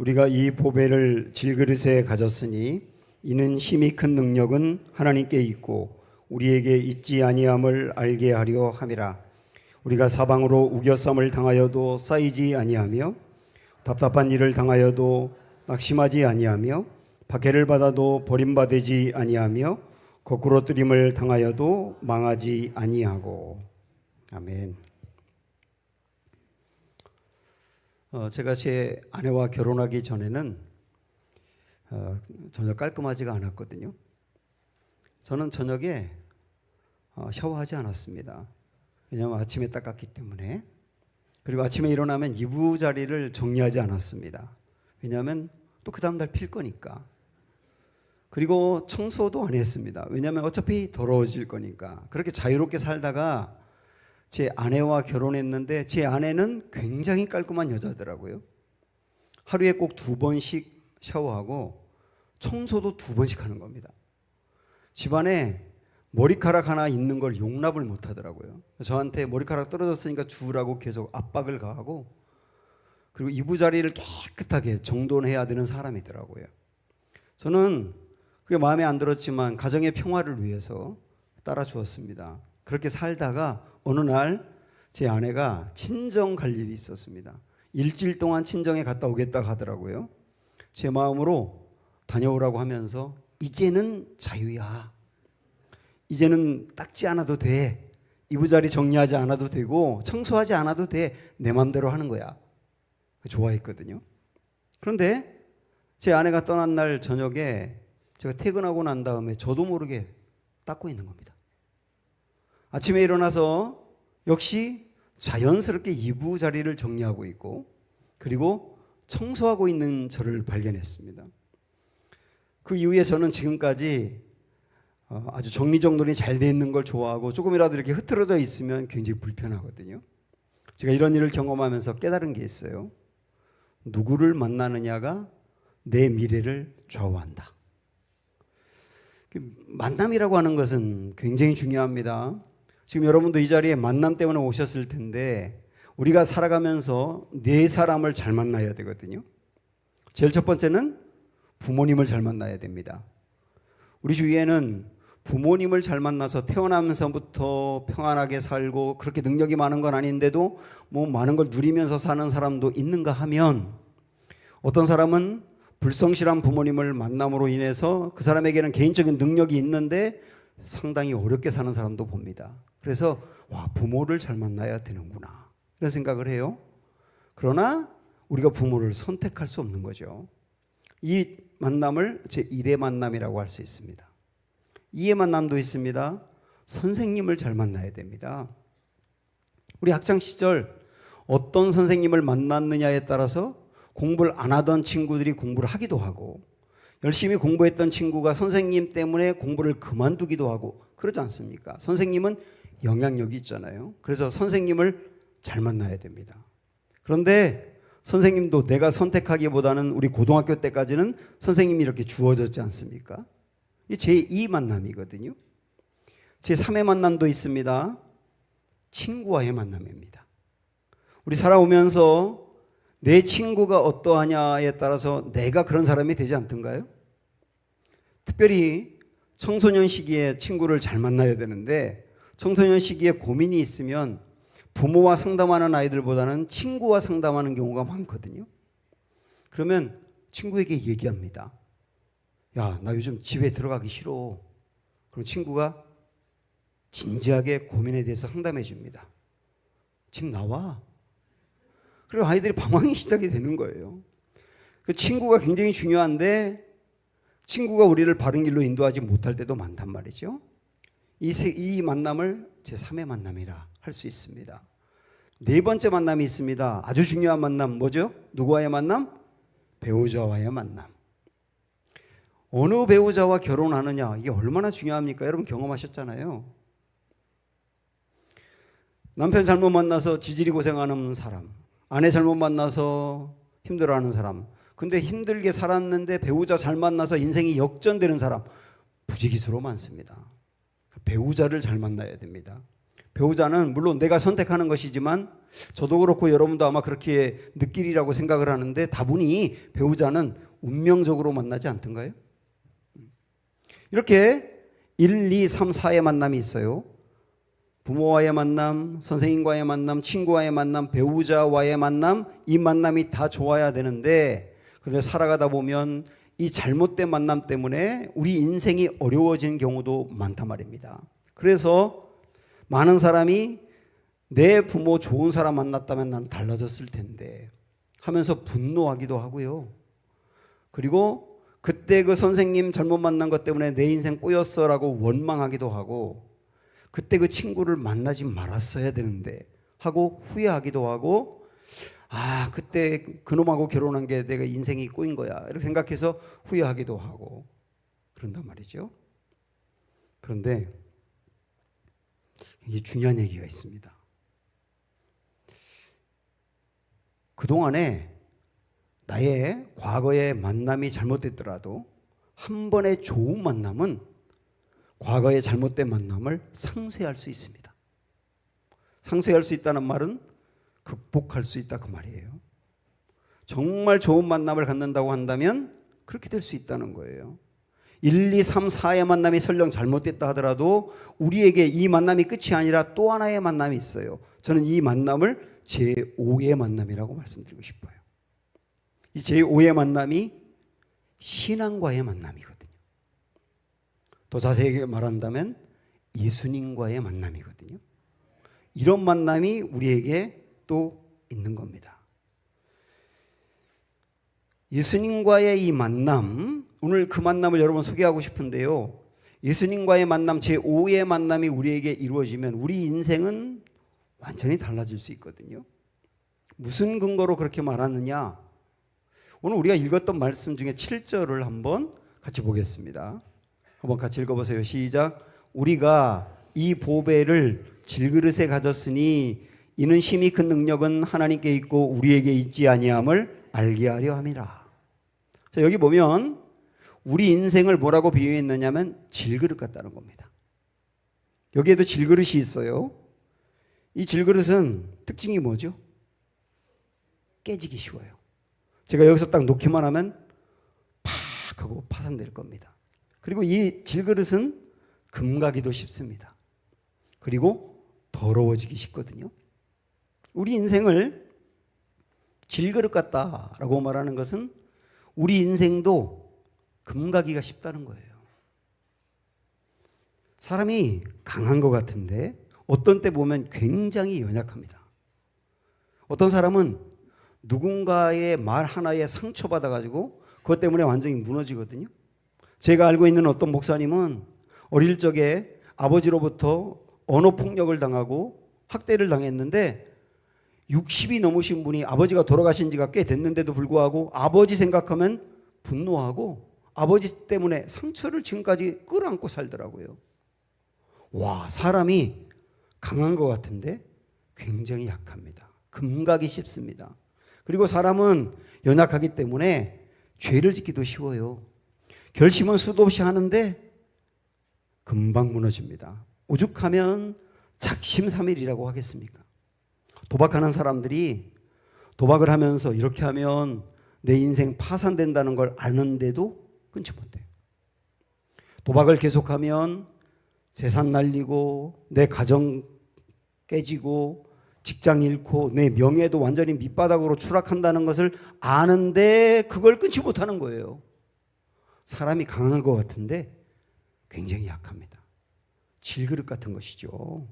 우리가 이 보배를 질그릇에 가졌으니 이는 힘이 큰 능력은 하나님께 있고 우리에게 있지 아니함을 알게 하려 함이라. 우리가 사방으로 우겨쌈을 당하여도 쌓이지 아니하며 답답한 일을 당하여도 낙심하지 아니하며 박해를 받아도 버림받지 아니하며 거꾸로 뜨림을 당하여도 망하지 아니하고. 아멘. 제가 제 아내와 결혼하기 전에는 전혀 깔끔하지가 않았거든요. 저는 저녁에 샤워하지 않았습니다. 왜냐하면 아침에 닦았기 때문에. 그리고 아침에 일어나면 이부자리를 정리하지 않았습니다. 왜냐하면 또 그 다음 날 필 거니까. 그리고 청소도 안 했습니다. 왜냐하면 어차피 더러워질 거니까. 그렇게 자유롭게 살다가 제 아내와 결혼했는데 제 아내는 굉장히 깔끔한 여자더라고요. 하루에 꼭 2번씩 샤워하고 청소도 2번씩 하는 겁니다. 집안에 머리카락 하나 있는 걸 용납을 못 하더라고요. 저한테 머리카락 떨어졌으니까 주우라고 계속 압박을 가하고, 그리고 이부자리를 깨끗하게 정돈해야 되는 사람이더라고요. 저는 그게 마음에 안 들었지만 가정의 평화를 위해서 따라주었습니다. 그렇게 살다가 어느 날 제 아내가 친정 갈 일이 있었습니다. 일주일 동안 친정에 갔다 오겠다고 하더라고요. 제 마음으로 다녀오라고 하면서 이제는 자유야. 이제는 닦지 않아도 돼. 이부자리 정리하지 않아도 되고 청소하지 않아도 돼. 내 마음대로 하는 거야. 좋아했거든요. 그런데 제 아내가 떠난 날 저녁에 제가 퇴근하고 난 다음에 저도 모르게 닦고 있는 겁니다. 아침에 일어나서 역시 자연스럽게 이부자리를 정리하고 있고, 그리고 청소하고 있는 저를 발견했습니다. 그 이후에 저는 지금까지 아주 정리정돈이 잘 돼 있는 걸 좋아하고 조금이라도 이렇게 흐트러져 있으면 굉장히 불편하거든요. 제가 이런 일을 경험하면서 깨달은 게 있어요. 누구를 만나느냐가 내 미래를 좌우한다. 만남이라고 하는 것은 굉장히 중요합니다. 지금 여러분도 이 자리에 만남 때문에 오셨을 텐데, 우리가 살아가면서 네 사람을 잘 만나야 되거든요. 제일 첫 번째는 부모님을 잘 만나야 됩니다. 우리 주위에는 부모님을 잘 만나서 태어나면서부터 평안하게 살고 그렇게 능력이 많은 건 아닌데도 뭐 많은 걸 누리면서 사는 사람도 있는가 하면, 어떤 사람은 불성실한 부모님을 만남으로 인해서 그 사람에게는 개인적인 능력이 있는데 상당히 어렵게 사는 사람도 봅니다. 그래서 부모를 잘 만나야 되는구나 이런 생각을 해요. 그러나 우리가 부모를 선택할 수 없는 거죠. 이 만남을 제1의 만남이라고 할 수 있습니다. 2의 만남도 있습니다. 선생님을 잘 만나야 됩니다. 우리 학창 시절 어떤 선생님을 만났느냐에 따라서 공부를 안 하던 친구들이 공부를 하기도 하고, 열심히 공부했던 친구가 선생님 때문에 공부를 그만두기도 하고 그러지 않습니까? 선생님은 영향력이 있잖아요. 그래서 선생님을 잘 만나야 됩니다. 그런데 선생님도 내가 선택하기보다는 우리 고등학교 때까지는 선생님이 이렇게 주어졌지 않습니까? 이게 제2 만남이거든요. 제3의 만남도 있습니다. 친구와의 만남입니다. 우리 살아오면서 내 친구가 어떠하냐에 따라서 내가 그런 사람이 되지 않던가요? 특별히 청소년 시기에 친구를 잘 만나야 되는데, 청소년 시기에 고민이 있으면 부모와 상담하는 아이들보다는 친구와 상담하는 경우가 많거든요. 그러면 친구에게 얘기합니다. 야, 나 요즘 집에 들어가기 싫어. 그럼 친구가 진지하게 고민에 대해서 상담해 줍니다. 집 나와. 그리고 아이들이 방황이 시작이 되는 거예요. 그 친구가 굉장히 중요한데 친구가 우리를 바른 길로 인도하지 못할 때도 많단 말이죠. 이 만남을 제3의 만남이라 할 수 있습니다. 네 번째 만남이 있습니다. 아주 중요한 만남, 뭐죠? 누구와의 만남? 배우자와의 만남. 어느 배우자와 결혼하느냐, 이게 얼마나 중요합니까? 여러분 경험하셨잖아요. 남편 잘못 만나서 지질이 고생하는 사람, 아내 잘못 만나서 힘들어하는 사람, 근데 힘들게 살았는데 배우자 잘 만나서 인생이 역전되는 사람 부지기수로 많습니다. 배우자를 잘 만나야 됩니다. 배우자는 물론 내가 선택하는 것이지만 저도 그렇고 여러분도 아마 그렇게 느끼리라고 생각을 하는데 다분히 배우자는 운명적으로 만나지 않던가요? 이렇게 1, 2, 3, 4의 만남이 있어요. 부모와의 만남, 선생님과의 만남, 친구와의 만남, 배우자와의 만남, 이 만남이 다 좋아야 되는데 그런데 살아가다 보면 이 잘못된 만남 때문에 우리 인생이 어려워지는 경우도 많단 말입니다. 그래서 많은 사람이 내 부모 좋은 사람 만났다면 나는 달라졌을 텐데 하면서 분노하기도 하고요. 그리고 그때 그 선생님 잘못 만난 것 때문에 내 인생 꼬였어라고 원망하기도 하고 그때 그 친구를 만나지 말았어야 되는데 하고 후회하기도 하고 아 그때 그놈하고 결혼한 게 내가 인생이 꼬인 거야 이렇게 생각해서 후회하기도 하고 그런단 말이죠. 그런데 이게 중요한 얘기가 있습니다. 그동안에 나의 과거의 만남이 잘못됐더라도 한 번의 좋은 만남은 과거의 잘못된 만남을 상쇄할 수 있습니다. 상쇄할 수 있다는 말은 극복할 수 있다 그 말이에요. 정말 좋은 만남을 갖는다고 한다면 그렇게 될 수 있다는 거예요. 1, 2, 3, 4의 만남이 설령 잘못됐다 하더라도 우리에게 이 만남이 끝이 아니라 또 하나의 만남이 있어요. 저는 이 만남을 제5의 만남이라고 말씀드리고 싶어요. 이 제5의 만남이 신앙과의 만남이거든요. 더 자세하게 말한다면 예수님과의 만남이거든요. 이런 만남이 우리에게 또 있는 겁니다. 예수님과의 이 만남, 오늘 그 만남을 여러분 소개하고 싶은데요. 예수님과의 만남, 제5의 만남이 우리에게 이루어지면 우리 인생은 완전히 달라질 수 있거든요. 무슨 근거로 그렇게 말하느냐? 오늘 우리가 읽었던 말씀 중에 7절을 한번 같이 보겠습니다. 한번 같이 읽어보세요. 시작. 우리가 이 보배를 질그릇에 가졌으니 이는 심히 큰 능력은 하나님께 있고 우리에게 있지 아니함을 알게 하려 함이라. 자, 여기 보면 우리 인생을 뭐라고 비유했느냐면 질그릇 같다는 겁니다. 여기에도 질그릇이 있어요. 이 질그릇은 특징이 뭐죠? 깨지기 쉬워요. 제가 여기서 딱 놓기만 하면 팍 하고 파산될 겁니다. 그리고 이 질그릇은 금가기도 쉽습니다. 그리고 더러워지기 쉽거든요. 우리 인생을 질그릇 같다라고 말하는 것은 우리 인생도 금가기가 쉽다는 거예요. 사람이 강한 것 같은데 어떤 때 보면 굉장히 연약합니다. 어떤 사람은 누군가의 말 하나에 상처받아가지고 그것 때문에 완전히 무너지거든요. 제가 알고 있는 어떤 목사님은 어릴 적에 아버지로부터 언어폭력을 당하고 학대를 당했는데 60이 넘으신 분이 아버지가 돌아가신 지가 꽤 됐는데도 불구하고 아버지 생각하면 분노하고 아버지 때문에 상처를 지금까지 끌어안고 살더라고요. 와, 사람이 강한 것 같은데 굉장히 약합니다. 금가기 쉽습니다. 그리고 사람은 연약하기 때문에 죄를 짓기도 쉬워요. 결심은 수도 없이 하는데 금방 무너집니다. 오죽하면 작심삼일이라고 하겠습니까? 도박하는 사람들이 도박을 하면서 이렇게 하면 내 인생 파산된다는 걸 아는데도 끊지 못해요. 도박을 계속하면 재산 날리고 내 가정 깨지고 직장 잃고 내 명예도 완전히 밑바닥으로 추락한다는 것을 아는데 그걸 끊지 못하는 거예요. 사람이 강한 것 같은데 굉장히 약합니다. 질그릇 같은 것이죠.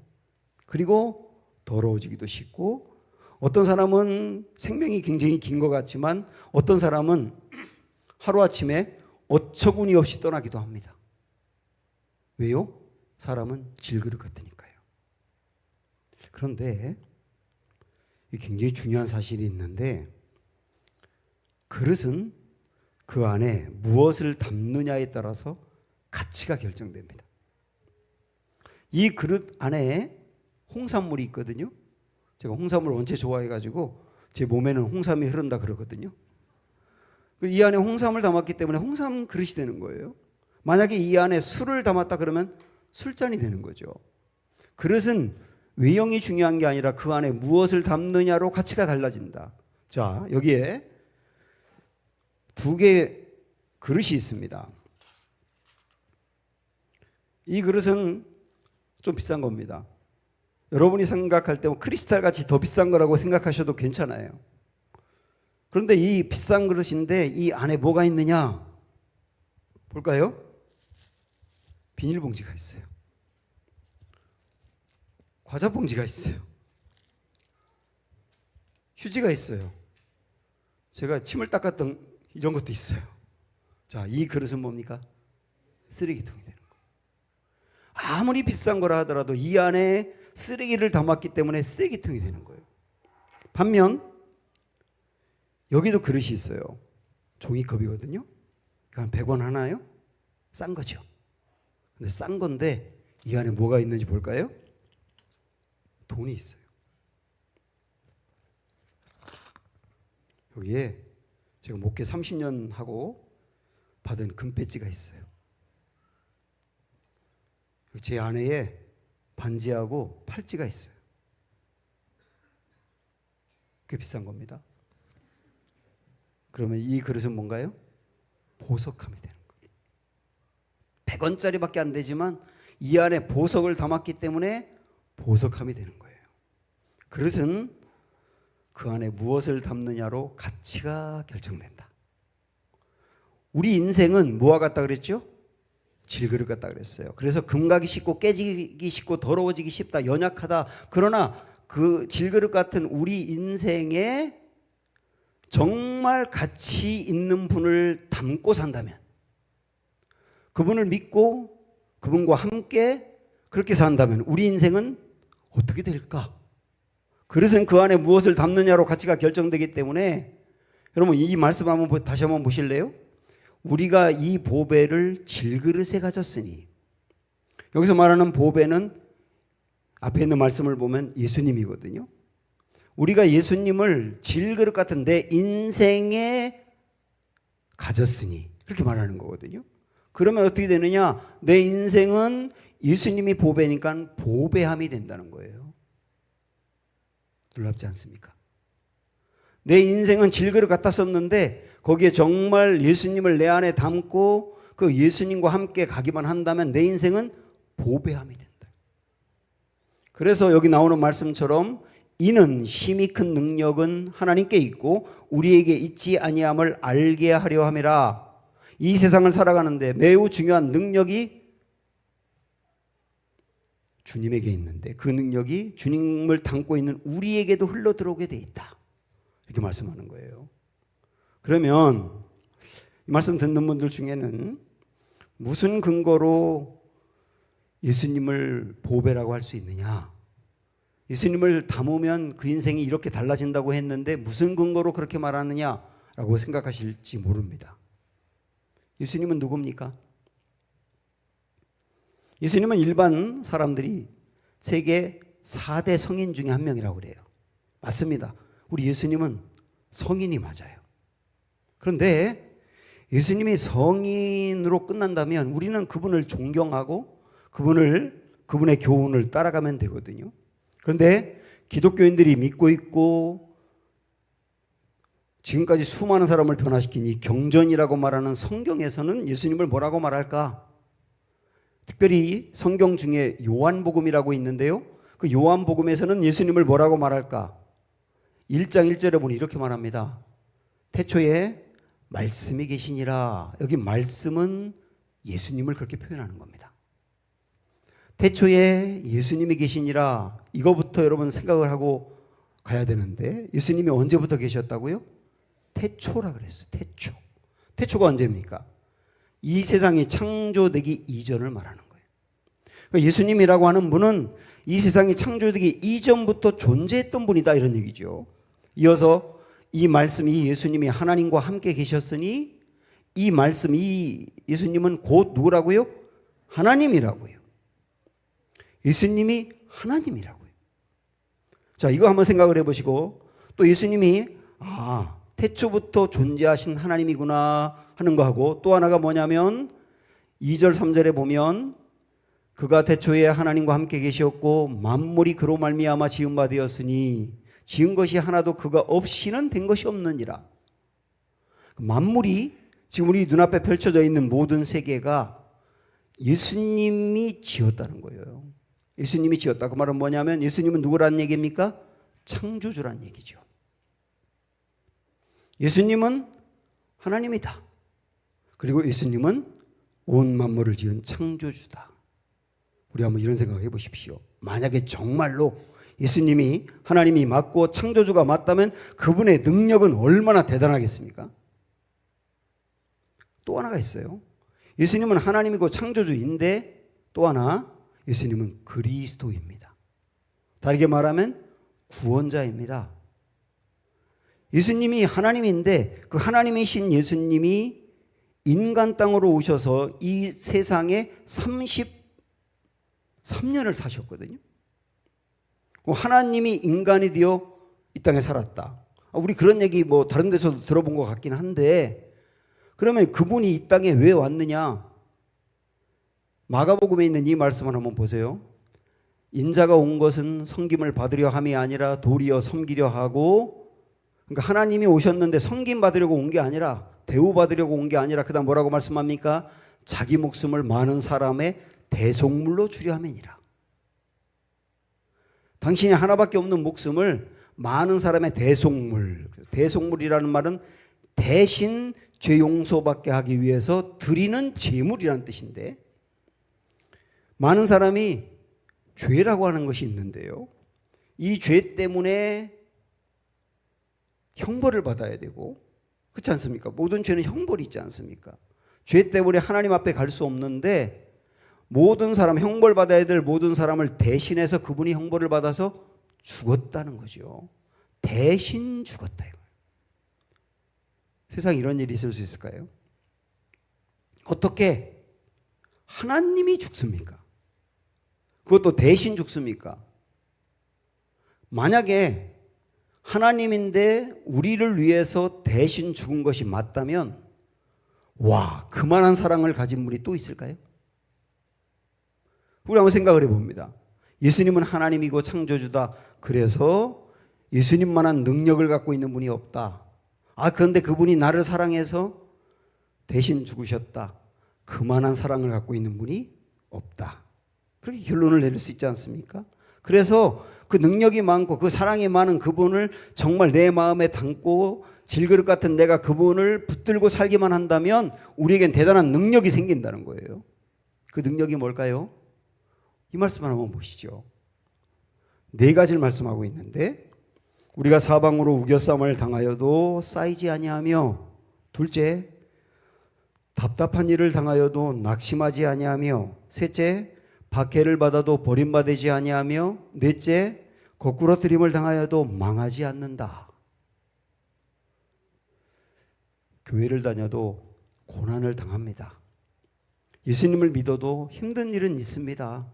그리고 더러워지기도 쉽고 어떤 사람은 생명이 굉장히 긴 것 같지만 어떤 사람은 하루아침에 어처구니 없이 떠나기도 합니다. 왜요? 사람은 질그릇 같으니까요. 그런데 굉장히 중요한 사실이 있는데 그릇은 그 안에 무엇을 담느냐에 따라서 가치가 결정됩니다. 이 그릇 안에 홍삼물이 있거든요. 제가 홍삼을 원체 좋아해가지고 제 몸에는 홍삼이 흐른다 그러거든요. 이 안에 홍삼을 담았기 때문에 홍삼 그릇이 되는 거예요. 만약에 이 안에 술을 담았다 그러면 술잔이 되는 거죠. 그릇은 외형이 중요한 게 아니라 그 안에 무엇을 담느냐로 가치가 달라진다. 자, 여기에 두 개의 그릇이 있습니다. 이 그릇은 좀 비싼 겁니다. 여러분이 생각할 때 크리스탈 같이 더 비싼 거라고 생각하셔도 괜찮아요. 그런데 이 비싼 그릇인데 이 안에 뭐가 있느냐? 볼까요? 비닐봉지가 있어요. 과자 봉지가 있어요. 휴지가 있어요. 제가 침을 닦았던 이런 것도 있어요. 자, 이 그릇은 뭡니까? 쓰레기통이 되는 거예요. 아무리 비싼 거라 하더라도 이 안에 쓰레기를 담았기 때문에 쓰레기통이 되는 거예요. 반면 여기도 그릇이 있어요. 종이컵이거든요. 한 100원 하나요? 싼 거죠. 근데 싼 건데 이 안에 뭐가 있는지 볼까요? 돈이 있어요. 여기에 제가 목회 30년 하고 받은 금배지가 있어요. 제 아내의 반지하고 팔찌가 있어요. 꽤 비싼 겁니다. 그러면 이 그릇은 뭔가요? 보석함이 되는 거예요. 100원짜리밖에 안 되지만 이 안에 보석을 담았기 때문에 보석함이 되는 거예요. 그릇은 그 안에 무엇을 담느냐로 가치가 결정된다. 우리 인생은 뭐와 같다 그랬죠? 질그릇 같다 그랬어요. 그래서 금가기 쉽고 깨지기 쉽고 더러워지기 쉽다, 연약하다. 그러나 그 질그릇 같은 우리 인생에 정말 가치 있는 분을 담고 산다면, 그분을 믿고 그분과 함께 그렇게 산다면 우리 인생은 어떻게 될까? 그릇은 그 안에 무엇을 담느냐로 가치가 결정되기 때문에 여러분 이 말씀 한번 다시 한번 보실래요? 우리가 이 보배를 질그릇에 가졌으니, 여기서 말하는 보배는 앞에 있는 말씀을 보면 예수님이거든요. 우리가 예수님을 질그릇 같은 내 인생에 가졌으니 그렇게 말하는 거거든요. 그러면 어떻게 되느냐? 내 인생은 예수님이 보배니까 보배함이 된다는 거예요. 놀랍지 않습니까? 내 인생은 질그릇 같았었는데 거기에 정말 예수님을 내 안에 담고 그 예수님과 함께 가기만 한다면 내 인생은 보배함이 된다. 그래서 여기 나오는 말씀처럼 이는 힘이 큰 능력은 하나님께 있고 우리에게 있지 아니함을 알게 하려 함이라. 이 세상을 살아가는데 매우 중요한 능력이 주님에게 있는데 그 능력이 주님을 담고 있는 우리에게도 흘러 들어오게 돼 있다. 이렇게 말씀하는 거예요. 그러면 이 말씀 듣는 분들 중에는 무슨 근거로 예수님을 보배라고 할 수 있느냐? 예수님을 담으면 그 인생이 이렇게 달라진다고 했는데 무슨 근거로 그렇게 말하느냐라고 생각하실지 모릅니다. 예수님은 누굽니까? 예수님은 일반 사람들이 세계 4대 성인 중에 한 명이라고 그래요. 맞습니다. 우리 예수님은 성인이 맞아요. 그런데 예수님이 성인으로 끝난다면 우리는 그분을 존경하고 그분의 교훈을 따라가면 되거든요. 그런데 기독교인들이 믿고 있고 지금까지 수많은 사람을 변화시킨 이 경전이라고 말하는 성경에서는 예수님을 뭐라고 말할까? 특별히 성경 중에 요한복음이라고 있는데요. 그 요한복음에서는 예수님을 뭐라고 말할까? 1장 1절에 보니 이렇게 말합니다. 태초에 말씀이 계시니라. 여기 말씀은 예수님을 그렇게 표현하는 겁니다. 태초에 예수님이 계시니라. 이거부터 여러분 생각을 하고 가야 되는데 예수님이 언제부터 계셨다고요? 태초라 그랬어요. 태초. 태초가 언제입니까? 이 세상이 창조되기 이전을 말하는 거예요. 그러니까 예수님이라고 하는 분은 이 세상이 창조되기 이전부터 존재했던 분이다 이런 얘기죠. 이어서 이 말씀, 이 예수님이 하나님과 함께 계셨으니 이 말씀, 이 예수님은 곧 누구라고요? 하나님이라고요. 예수님이 하나님이라고요. 자, 이거 한번 생각을 해보시고 또 예수님이 태초부터 존재하신 하나님이구나 하는 거하고 또 하나가 뭐냐면 2절 3절에 보면 그가 태초에 하나님과 함께 계셨고 만물이 그로 말미암아 지은 바 되었으니 지은 것이 하나도 그가 없이는 된 것이 없느니라. 만물이 지금 우리 눈앞에 펼쳐져 있는 모든 세계가 예수님이 지었다는 거예요. 예수님이 지었다. 그 말은 뭐냐면 예수님은 누구라는 얘기입니까? 창조주란 얘기죠. 예수님은 하나님이다. 그리고 예수님은 온 만물을 지은 창조주다. 우리 한번 이런 생각해 보십시오. 만약에 정말로 예수님이 하나님이 맞고 창조주가 맞다면 그분의 능력은 얼마나 대단하겠습니까? 또 하나가 있어요. 예수님은 하나님이고 창조주인데 또 하나 예수님은 그리스도입니다. 다르게 말하면 구원자입니다. 예수님이 하나님인데 그 하나님이신 예수님이 인간 땅으로 오셔서 이 세상에 33년을 사셨거든요. 하나님이 인간이 되어 이 땅에 살았다. 우리 그런 얘기 뭐 다른 데서도 들어본 것 같긴 한데 그러면 그분이 이 땅에 왜 왔느냐? 마가복음에 있는 이 말씀을 한번 보세요. 인자가 온 것은 섬김을 받으려 함이 아니라 도리어 섬기려 하고, 그러니까 하나님이 오셨는데 섬김 받으려고 온 게 아니라 대우받으려고 온 게 아니라 그다음 뭐라고 말씀합니까? 자기 목숨을 많은 사람의 대속물로 주려 함이니라. 당신이 하나밖에 없는 목숨을 많은 사람의 대속물, 대속물이라는 말은 대신 죄 용서받게 하기 위해서 드리는 제물이라는 뜻인데 많은 사람이 죄라고 하는 것이 있는데요. 이 죄 때문에 형벌을 받아야 되고 그렇지 않습니까? 모든 죄는 형벌이 있지 않습니까? 죄 때문에 하나님 앞에 갈 수 없는데 모든 사람, 형벌 받아야 될 모든 사람을 대신해서 그분이 형벌을 받아서 죽었다는 거죠. 대신 죽었다 이거예요. 세상에 이런 일이 있을 수 있을까요? 어떻게 하나님이 죽습니까? 그것도 대신 죽습니까? 만약에 하나님인데 우리를 위해서 대신 죽은 것이 맞다면 와, 그만한 사랑을 가진 분이 또 있을까요? 우리 한번 생각을 해봅니다. 예수님은 하나님이고 창조주다. 그래서 예수님만한 능력을 갖고 있는 분이 없다. 그런데 그분이 나를 사랑해서 대신 죽으셨다. 그만한 사랑을 갖고 있는 분이 없다. 그렇게 결론을 내릴 수 있지 않습니까? 그래서 그 능력이 많고 그 사랑이 많은 그분을 정말 내 마음에 담고 질그릇 같은 내가 그분을 붙들고 살기만 한다면 우리에겐 대단한 능력이 생긴다는 거예요. 그 능력이 뭘까요? 이 말씀을 한번 보시죠. 네 가지를 말씀하고 있는데 우리가 사방으로 우겨쌈을 당하여도 쌓이지 아니하며, 둘째 답답한 일을 당하여도 낙심하지 아니하며, 셋째 박해를 받아도 버림받지 아니하며, 넷째 거꾸러뜨림을 당하여도 망하지 않는다. 교회를 다녀도 고난을 당합니다. 예수님을 믿어도 힘든 일은 있습니다.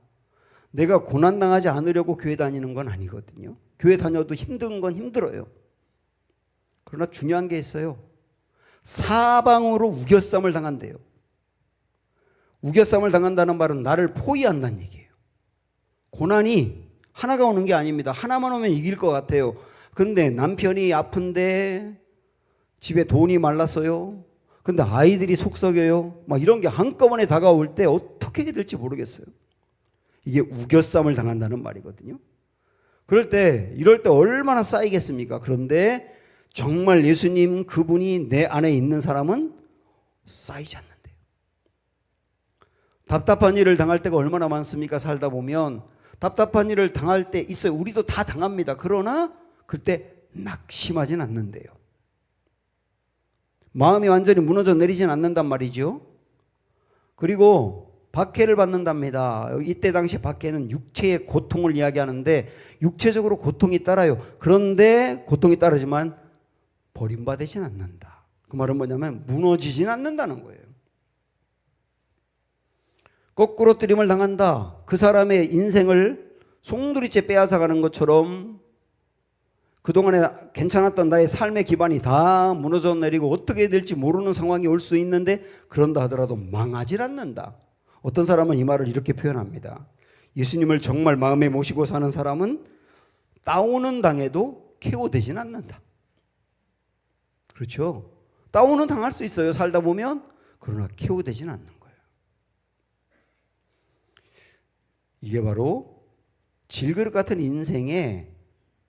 내가 고난당하지 않으려고 교회 다니는 건 아니거든요. 교회 다녀도 힘든 건 힘들어요. 그러나 중요한 게 있어요. 사방으로 우겨쌈을 당한대요. 우겨쌈을 당한다는 말은 나를 포위한다는 얘기예요. 고난이 하나가 오는 게 아닙니다. 하나만 오면 이길 것 같아요. 근데 남편이 아픈데 집에 돈이 말랐어요. 근데 아이들이 속썩여요. 막 이런 게 한꺼번에 다가올 때 어떻게 해야 될지 모르겠어요. 이게 우겨쌈을 당한다는 말이거든요. 이럴 때 얼마나 쌓이겠습니까? 그런데 정말 예수님 그분이 내 안에 있는 사람은 쌓이지 않는데요. 답답한 일을 당할 때가 얼마나 많습니까? 살다 보면 답답한 일을 당할 때 있어요. 우리도 다 당합니다. 그러나 그때 낙심하진 않는데요. 마음이 완전히 무너져 내리진 않는단 말이죠. 그리고 박해를 받는답니다. 이때 당시 박해는 육체의 고통을 이야기하는데 육체적으로 고통이 따라요. 그런데 고통이 따르지만 버림받지는 않는다. 그 말은 뭐냐면 무너지진 않는다는 거예요. 거꾸로뜨림을 당한다. 그 사람의 인생을 송두리째 빼앗아가는 것처럼 그동안에 괜찮았던 나의 삶의 기반이 다 무너져 내리고 어떻게 해야 될지 모르는 상황이 올 수 있는데 그런다 하더라도 망하지 않는다. 어떤 사람은 이 말을 이렇게 표현합니다. 예수님을 정말 마음에 모시고 사는 사람은 다운은 당해도 KO 되진 않는다. 그렇죠? 다운은 당할 수 있어요. 살다 보면. 그러나 KO 되진 않는 거예요. 이게 바로 질그릇 같은 인생에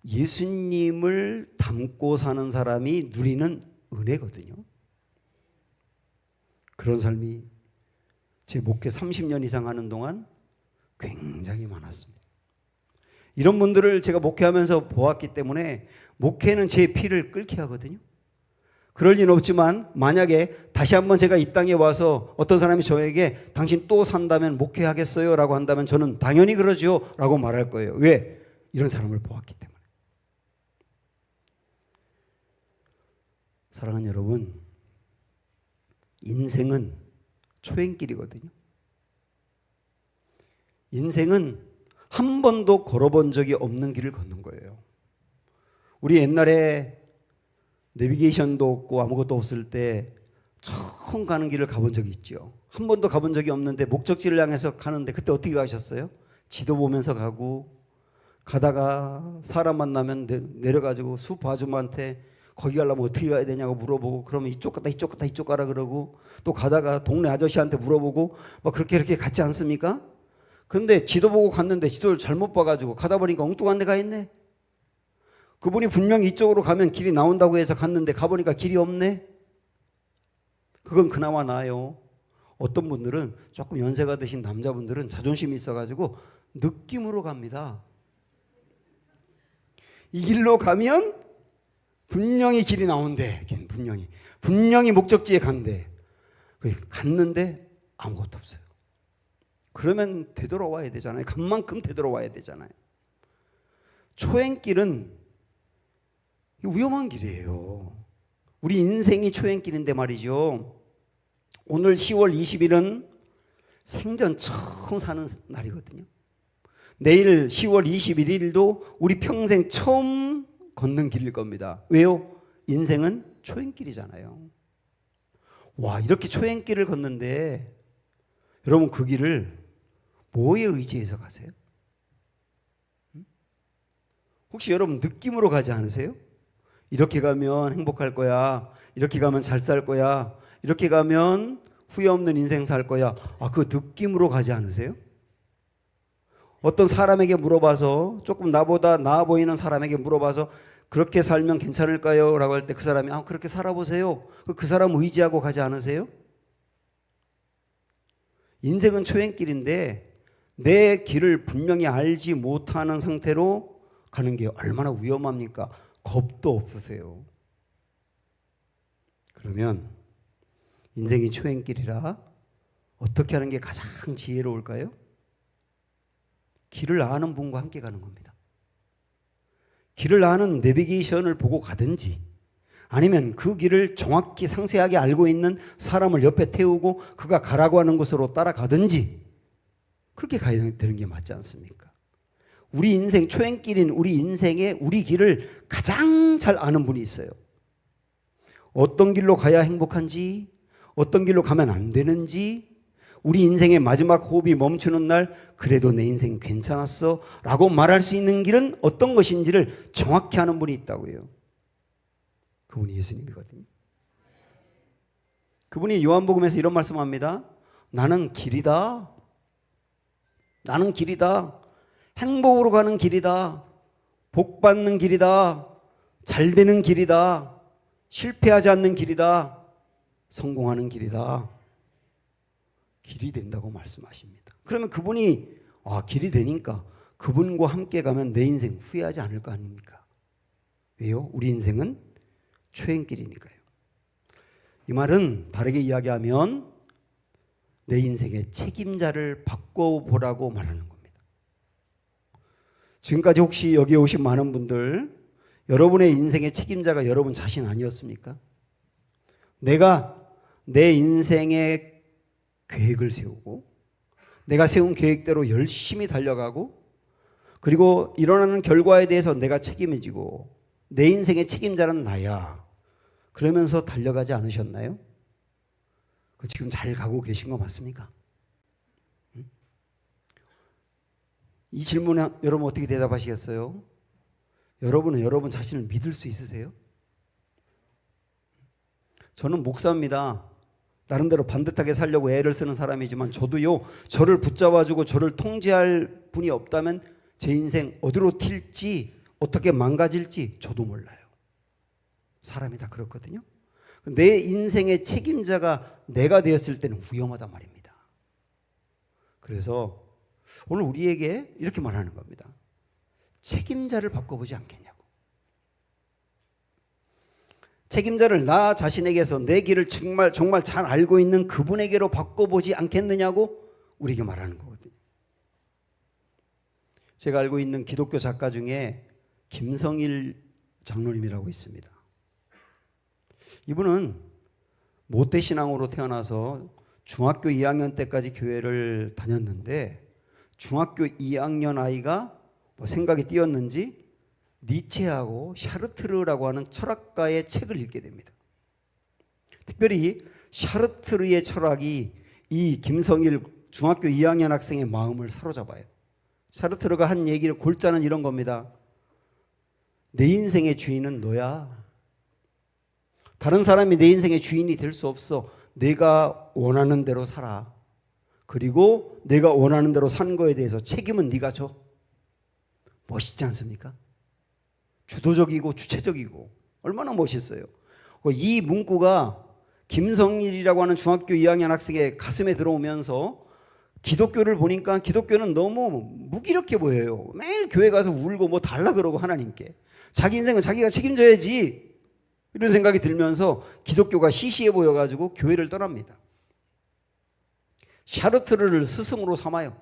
예수님을 담고 사는 사람이 누리는 은혜거든요. 그런 삶이 제 목회 30년 이상 하는 동안 굉장히 많았습니다. 이런 분들을 제가 목회하면서 보았기 때문에 목회는 제 피를 끓게 하거든요. 그럴 리는 없지만 만약에 다시 한번 제가 이 땅에 와서 어떤 사람이 저에게 당신 또 산다면 목회하겠어요? 라고 한다면 저는 당연히 그러죠 라고 말할 거예요. 왜? 이런 사람을 보았기 때문에. 사랑하는 여러분, 인생은 초행길이거든요. 인생은 한 번도 걸어본 적이 없는 길을 걷는 거예요. 우리 옛날에 내비게이션도 없고 아무것도 없을 때 처음 가는 길을 가본 적이 있죠. 한 번도 가본 적이 없는데 목적지를 향해서 가는데 그때 어떻게 가셨어요? 지도 보면서 가고 가다가 사람 만나면 내려가지고 숲 아줌마한테 거기 가려면 어떻게 가야 되냐고 물어보고 그러면 이쪽 가다 이쪽 가다 이쪽 가라 그러고 또 가다가 동네 아저씨한테 물어보고 막 그렇게 갔지 않습니까? 근데 지도 보고 갔는데 지도를 잘못 봐가지고 가다 보니까 엉뚱한 데 가 있네. 그분이 분명히 이쪽으로 가면 길이 나온다고 해서 갔는데 가보니까 길이 없네. 그건 그나마 나아요. 어떤 분들은 조금 연세가 드신 남자분들은 자존심이 있어가지고 느낌으로 갑니다. 이 길로 가면 분명히 길이 나온대. 분명히 목적지에 간대. 갔는데 아무것도 없어요. 그러면 되돌아와야 되잖아요. 간 만큼 되돌아와야 되잖아요. 초행길은 위험한 길이에요. 우리 인생이 초행길인데 말이죠. 오늘 10월 20일은 생전 처음 사는 날이거든요. 내일 10월 21일도 우리 평생 처음 걷는 길일 겁니다. 왜요? 인생은 초행길이잖아요. 와, 이렇게 초행길을 걷는데 여러분 그 길을 뭐에 의지해서 가세요? 혹시 여러분 느낌으로 가지 않으세요? 이렇게 가면 행복할 거야. 이렇게 가면 잘 살 거야. 이렇게 가면 후회 없는 인생 살 거야. 그 느낌으로 가지 않으세요? 어떤 사람에게 물어봐서 조금 나보다 나아 보이는 사람에게 물어봐서 그렇게 살면 괜찮을까요? 라고 할 때 그 사람이 그렇게 살아보세요. 그 사람 의지하고 가지 않으세요? 인생은 초행길인데 내 길을 분명히 알지 못하는 상태로 가는 게 얼마나 위험합니까? 겁도 없으세요. 그러면 인생이 초행길이라 어떻게 하는 게 가장 지혜로울까요? 길을 아는 분과 함께 가는 겁니다. 길을 아는 내비게이션을 보고 가든지 아니면 그 길을 정확히 상세하게 알고 있는 사람을 옆에 태우고 그가 가라고 하는 곳으로 따라가든지 그렇게 가야 되는 게 맞지 않습니까? 우리 인생 초행길인 우리 인생의 우리 길을 가장 잘 아는 분이 있어요. 어떤 길로 가야 행복한지 어떤 길로 가면 안 되는지 우리 인생의 마지막 호흡이 멈추는 날 그래도 내 인생 괜찮았어 라고 말할 수 있는 길은 어떤 것인지를 정확히 아는 분이 있다고요. 그분이 예수님이거든요. 그분이 요한복음에서 이런 말씀합니다. 나는 길이다. 나는 길이다. 행복으로 가는 길이다. 복 받는 길이다. 잘 되는 길이다. 실패하지 않는 길이다. 성공하는 길이다. 길이 된다고 말씀하십니다. 그러면 그분이 길이 되니까 그분과 함께 가면 내 인생 후회하지 않을 거 아닙니까? 왜요? 우리 인생은 초행길이니까요. 이 말은 다르게 이야기하면 내 인생의 책임자를 바꿔보라고 말하는 겁니다. 지금까지 혹시 여기 오신 많은 분들 여러분의 인생의 책임자가 여러분 자신 아니었습니까? 내가 내 인생의 계획을 세우고 내가 세운 계획대로 열심히 달려가고 그리고 일어나는 결과에 대해서 내가 책임을 지고 내 인생의 책임자는 나야. 그러면서 달려가지 않으셨나요? 지금 잘 가고 계신 거 맞습니까? 이 질문에 여러분 어떻게 대답하시겠어요? 여러분은 여러분 자신을 믿을 수 있으세요? 저는 목사입니다. 나름대로 반듯하게 살려고 애를 쓰는 사람이지만 저도요, 저를 붙잡아주고 저를 통제할 분이 없다면 제 인생 어디로 튈지 어떻게 망가질지 저도 몰라요. 사람이 다 그렇거든요. 내 인생의 책임자가 내가 되었을 때는 위험하단 말입니다. 그래서 오늘 우리에게 이렇게 말하는 겁니다. 책임자를 바꿔보지 않겠냐고. 책임자를 나 자신에게서 내 길을 정말 잘 알고 있는 그분에게로 바꿔보지 않겠느냐고 우리에게 말하는 거거든요. 제가 알고 있는 기독교 작가 중에 김성일 장로님이라고 있습니다. 이분은 모태신앙으로 태어나서 중학교 2학년 때까지 교회를 다녔는데 중학교 2학년 아이가 생각이 띄었는지 니체하고 샤르트르라고 하는 철학가의 책을 읽게 됩니다. 특별히 샤르트르의 철학이 이 김성일 중학교 2학년 학생의 마음을 사로잡아요. 샤르트르가 한 얘기를 골자는 이런 겁니다. 내 인생의 주인은 너야. 다른 사람이 내 인생의 주인이 될 수 없어. 내가 원하는 대로 살아. 그리고 내가 원하는 대로 산 거에 대해서 책임은 네가 져. 멋있지 않습니까? 주도적이고 주체적이고 얼마나 멋있어요. 이 문구가 김성일이라고 하는 중학교 2학년 학생의 가슴에 들어오면서 기독교를 보니까 기독교는 너무 무기력해 보여요. 매일 교회 가서 울고 뭐 달라 그러고 하나님께. 자기 인생은 자기가 책임져야지. 이런 생각이 들면서 기독교가 시시해 보여가지고 교회를 떠납니다. 샤르트르를 스승으로 삼아요.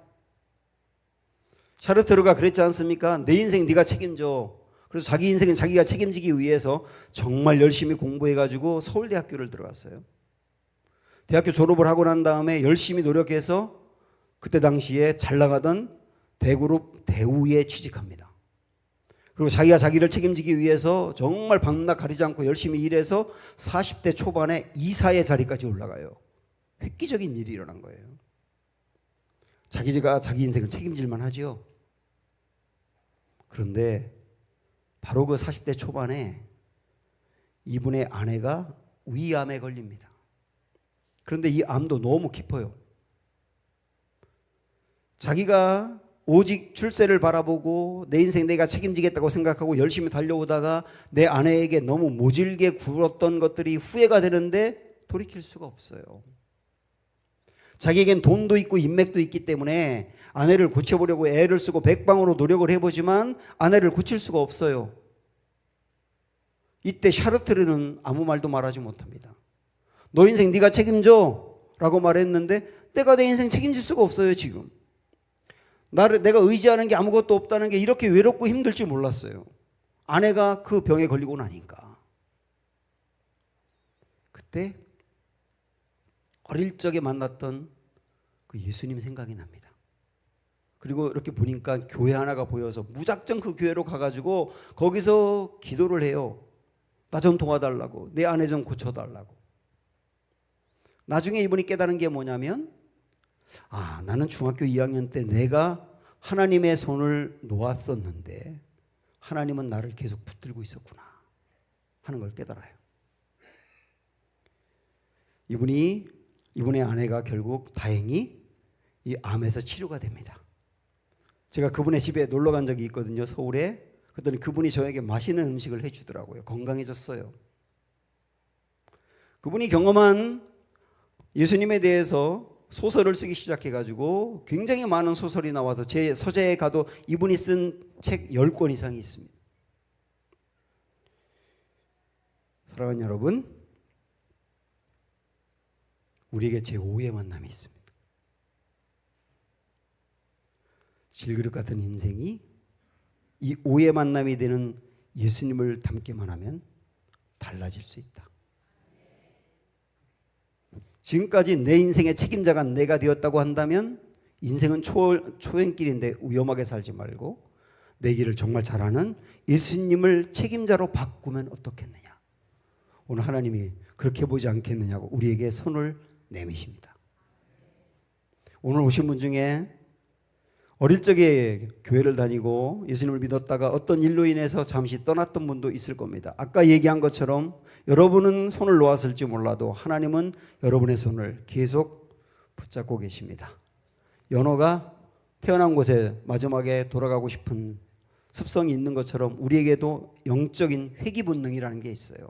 샤르트르가 그랬지 않습니까? 내 인생 네가 책임져. 그래서 자기 인생은 자기가 책임지기 위해서 정말 열심히 공부해가지고 서울대학교를 들어갔어요. 대학교 졸업을 하고 난 다음에 열심히 노력해서 그때 당시에 잘 나가던 대그룹 대우에 취직합니다. 그리고 자기가 자기를 책임지기 위해서 정말 밤낮 가리지 않고 열심히 일해서 40대 초반에 이사의 자리까지 올라가요. 획기적인 일이 일어난 거예요. 자기가 자기 인생을 책임질만 하죠. 그런데 바로 그 40대 초반에 이분의 아내가 위암에 걸립니다. 그런데 이 암도 너무 깊어요. 자기가 오직 출세를 바라보고 내 인생 내가 책임지겠다고 생각하고 열심히 달려오다가 내 아내에게 너무 모질게 굴었던 것들이 후회가 되는데 돌이킬 수가 없어요. 자기에겐 돈도 있고 인맥도 있기 때문에 아내를 고쳐보려고 애를 쓰고 백방으로 노력을 해보지만 아내를 고칠 수가 없어요. 이때 샤르트르는 아무 말도 말하지 못합니다. 너 인생 네가 책임져 라고 말했는데 내가 내 인생 책임질 수가 없어요. 지금 내가 의지하는 게 아무것도 없다는 게 이렇게 외롭고 힘들 줄 몰랐어요. 아내가 그 병에 걸리고 나니까. 그때 어릴 적에 만났던 그 예수님 생각이 납니다. 그리고 이렇게 보니까 교회 하나가 보여서 무작정 그 교회로 가가지고 거기서 기도를 해요. 나 좀 도와달라고, 내 아내 좀 고쳐달라고. 나중에 이분이 깨달은 게 뭐냐면 나는 중학교 2학년 때 내가 하나님의 손을 놓았었는데 하나님은 나를 계속 붙들고 있었구나 하는 걸 깨달아요. 이분의 아내가 결국 다행히 이 암에서 치료가 됩니다. 제가 그분의 집에 놀러 간 적이 있거든요. 서울에. 그랬더니 그분이 저에게 맛있는 음식을 해주더라고요. 건강해졌어요. 그분이 경험한 예수님에 대해서 소설을 쓰기 시작해가지고 굉장히 많은 소설이 나와서 제 서재에 가도 이분이 쓴 책 10권 이상이 있습니다. 사랑하는 여러분, 우리에게 제5의 만남이 있습니다. 질그릇 같은 인생이 이 5의 만남이 되는 예수님을 닮기만 하면 달라질 수 있다. 지금까지 내 인생의 책임자가 내가 되었다고 한다면 인생은 초행길인데 위험하게 살지 말고 내 길을 정말 잘하는 예수님을 책임자로 바꾸면 어떻겠느냐. 오늘 하나님이 그렇게 보지 않겠느냐고 우리에게 손을 내미십니다. 오늘 오신 분 중에 어릴 적에 교회를 다니고 예수님을 믿었다가 어떤 일로 인해서 잠시 떠났던 분도 있을 겁니다. 아까 얘기한 것처럼 여러분은 손을 놓았을지 몰라도 하나님은 여러분의 손을 계속 붙잡고 계십니다. 연호가 태어난 곳에 마지막에 돌아가고 싶은 습성이 있는 것처럼 우리에게도 영적인 회귀 본능이라는 게 있어요.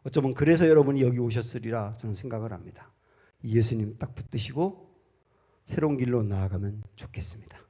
어쩌면 그래서 여러분이 여기 오셨으리라 저는 생각을 합니다. 예수님 딱 붙드시고 새로운 길로 나아가면 좋겠습니다.